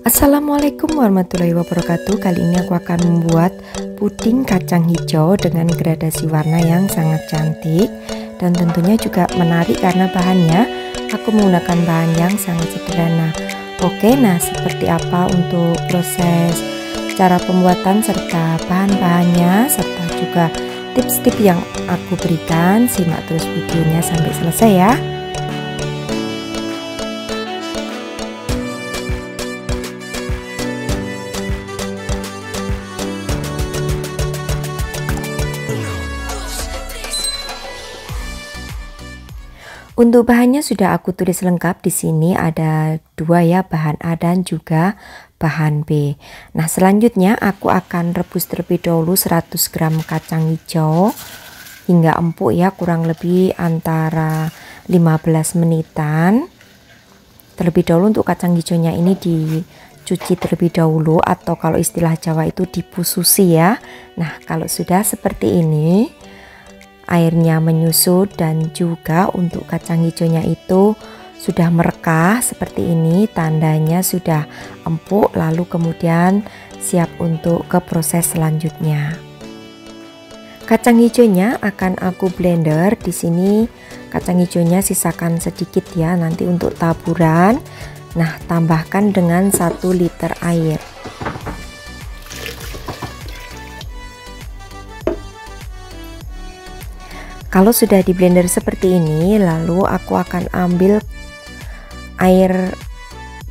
Assalamualaikum warahmatullahi wabarakatuh. Kali ini aku akan membuat puding kacang hijau dengan gradasi warna yang sangat cantik dan tentunya juga menarik karena bahannya aku menggunakan bahan yang sangat sederhana. Oke, nah seperti apa untuk proses cara pembuatan serta bahan-bahannya serta juga tips-tips yang aku berikan, simak terus videonya sampai selesai ya. Untuk bahannya sudah aku tulis lengkap. Di sini ada dua ya, bahan A dan juga bahan B. Nah, selanjutnya aku akan rebus terlebih dahulu 100 gram kacang hijau hingga empuk ya, kurang lebih antara 15 menitan. Terlebih dahulu untuk kacang hijaunya ini dicuci terlebih dahulu, atau kalau istilah Jawa itu dipususi ya. Nah, kalau sudah seperti ini, airnya menyusut dan juga untuk kacang hijaunya itu sudah merekah seperti ini, tandanya sudah empuk, lalu kemudian siap untuk ke proses selanjutnya. Kacang hijaunya akan aku blender. Di sini kacang hijaunya sisakan sedikit ya, nanti untuk taburan. Nah, tambahkan dengan 1 liter air. Kalau sudah di blender seperti ini, lalu aku akan ambil air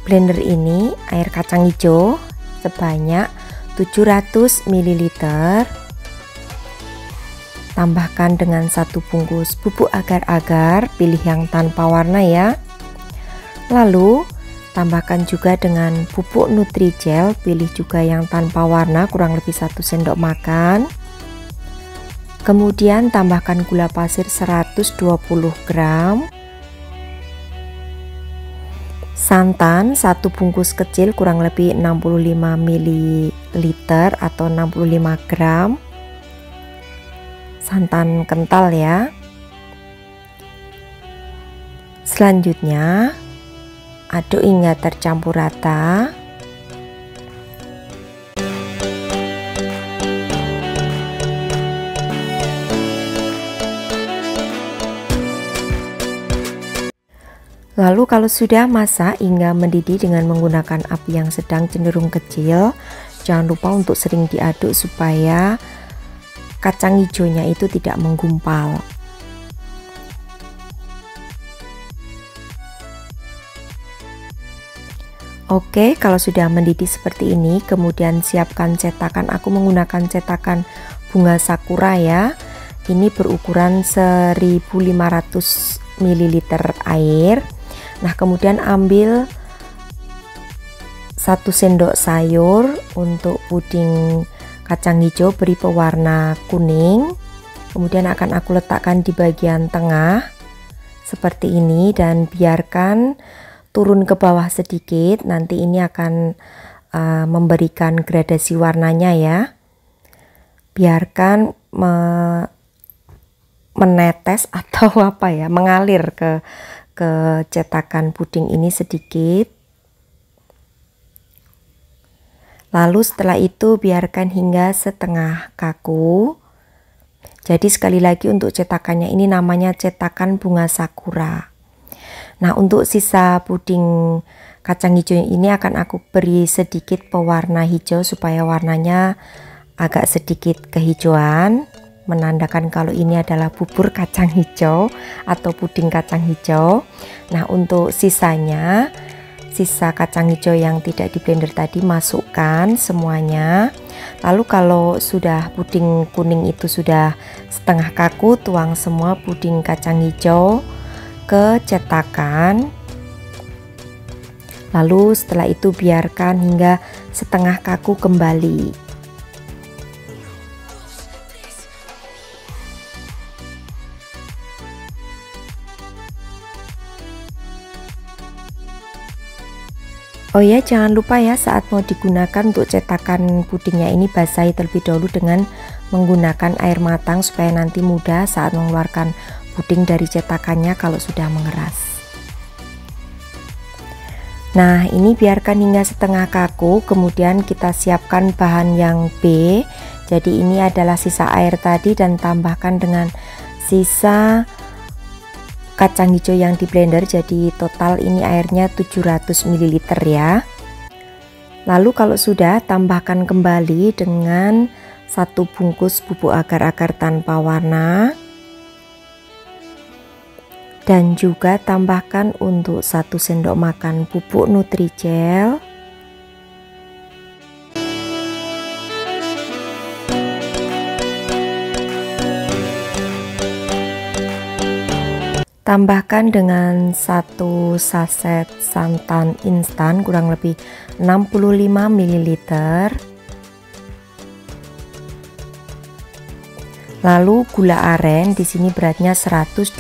blender ini, air kacang hijau sebanyak 700 ml. Tambahkan dengan 1 bungkus bubuk agar-agar, pilih yang tanpa warna ya. Lalu tambahkan juga dengan bubuk Nutrijel, pilih juga yang tanpa warna, kurang lebih 1 sendok makan. Kemudian tambahkan gula pasir 120 gram, santan 1 bungkus kecil kurang lebih 65 ml atau 65 gram, santan kental ya. Selanjutnya aduk hingga tercampur rata. Lalu kalau sudah masak hingga mendidih dengan menggunakan api yang sedang cenderung kecil, jangan lupa untuk sering diaduk supaya kacang hijaunya itu tidak menggumpal. Oke, kalau sudah mendidih seperti ini, kemudian siapkan cetakan. Aku menggunakan cetakan bunga sakura ya. Ini berukuran 1500 ml air. Nah, kemudian ambil 1 sendok sayur untuk puding kacang hijau, beri pewarna kuning. Kemudian akan aku letakkan di bagian tengah seperti ini dan biarkan turun ke bawah sedikit. Nanti ini akan memberikan gradasi warnanya ya. Biarkan menetes atau apa ya, mengalir ke cetakan puding ini sedikit. Lalu setelah itu biarkan hingga setengah kaku. Jadi sekali lagi untuk cetakannya ini namanya cetakan bunga sakura. Nah, untuk sisa puding kacang hijau ini akan aku beri sedikit pewarna hijau supaya warnanya agak sedikit kehijauan, menandakan kalau ini adalah bubur kacang hijau atau puding kacang hijau. Nah, untuk sisanya, sisa kacang hijau yang tidak di blender tadi masukkan semuanya. Lalu kalau sudah puding kuning itu sudah setengah kaku, tuang semua puding kacang hijau ke cetakan. Lalu setelah itu biarkan hingga setengah kaku kembali. Oh ya, jangan lupa ya, saat mau digunakan untuk cetakan pudingnya ini basahi terlebih dahulu dengan menggunakan air matang supaya nanti mudah saat mengeluarkan puding dari cetakannya kalau sudah mengeras. Nah, ini biarkan hingga setengah kaku, kemudian kita siapkan bahan yang B. Jadi ini adalah sisa air tadi dan tambahkan dengan sisa kacang hijau yang di blender. Jadi total ini airnya 700 ml ya. Lalu kalau sudah, tambahkan kembali dengan 1 bungkus bubuk agar-agar tanpa warna. Dan juga tambahkan untuk 1 sendok makan pupuk Nutrijel, tambahkan dengan 1 saset santan instan kurang lebih 65 ml. Lalu gula aren, di sini beratnya 120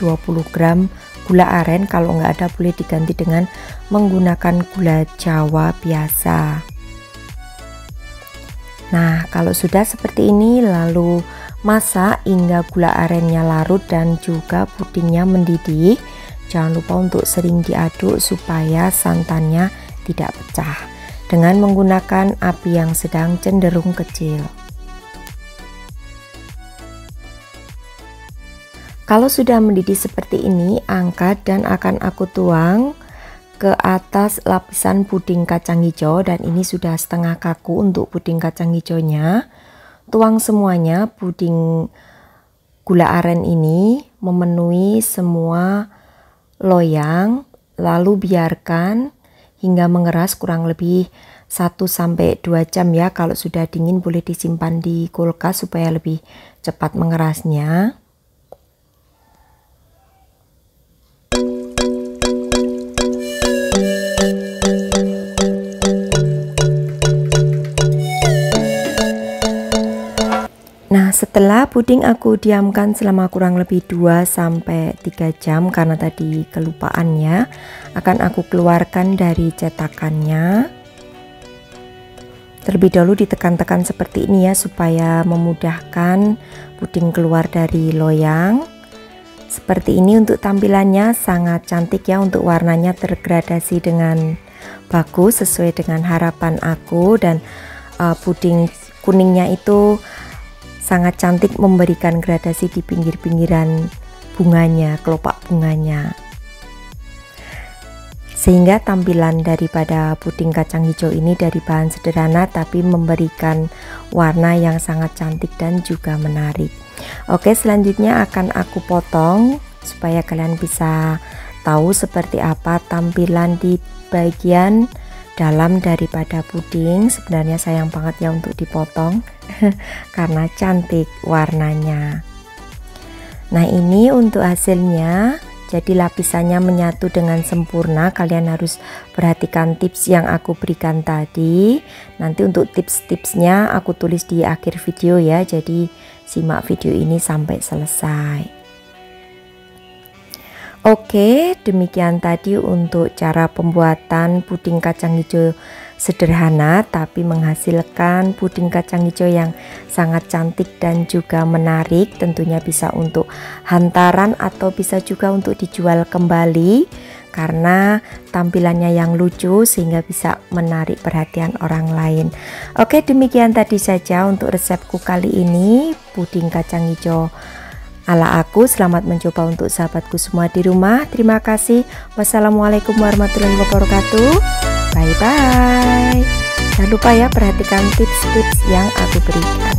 gram gula aren. Kalau nggak ada boleh diganti dengan menggunakan gula Jawa biasa. Nah, kalau sudah seperti ini, lalu masak hingga gula arennya larut dan juga pudingnya mendidih. Jangan lupa untuk sering diaduk supaya santannya tidak pecah dengan menggunakan api yang sedang cenderung kecil. Kalau sudah mendidih seperti ini, angkat dan akan aku tuang ke atas lapisan puding kacang hijau, dan ini sudah setengah kaku untuk puding kacang hijaunya. Tuang semuanya puding gula aren ini memenuhi semua loyang, lalu biarkan hingga mengeras kurang lebih 1-2 jam ya. Kalau sudah dingin boleh disimpan di kulkas supaya lebih cepat mengerasnya. Nah, setelah puding aku diamkan selama kurang lebih 2-3 jam karena tadi kelupaannya, akan aku keluarkan dari cetakannya. Terlebih dahulu ditekan-tekan seperti ini ya, supaya memudahkan puding keluar dari loyang. Seperti ini untuk tampilannya, sangat cantik ya, untuk warnanya tergradasi dengan bagus sesuai dengan harapan aku, dan puding kuningnya itu sangat cantik, memberikan gradasi di pinggir-pinggiran bunganya, kelopak bunganya, sehingga tampilan daripada puding kacang hijau ini dari bahan sederhana tapi memberikan warna yang sangat cantik dan juga menarik. Oke, selanjutnya akan aku potong supaya kalian bisa tahu seperti apa tampilan di bagian dalam daripada puding. Sebenarnya sayang banget ya untuk dipotong karena cantik warnanya. Nah, ini untuk hasilnya. Jadi lapisannya menyatu dengan sempurna. Kalian harus perhatikan tips yang aku berikan tadi. Nanti untuk tips-tipsnya aku tulis di akhir video ya. Jadi simak video ini sampai selesai. Oke, demikian tadi untuk cara pembuatan puding kacang hijau sederhana tapi menghasilkan puding kacang hijau yang sangat cantik dan juga menarik. Tentunya bisa untuk hantaran atau bisa juga untuk dijual kembali karena tampilannya yang lucu sehingga bisa menarik perhatian orang lain. Oke, demikian tadi saja untuk resepku kali ini, puding kacang hijau ala aku. Selamat mencoba untuk sahabatku semua di rumah. Terima kasih. Wassalamualaikum warahmatullahi wabarakatuh. Bye bye. Jangan lupa ya perhatikan tips-tips yang aku berikan.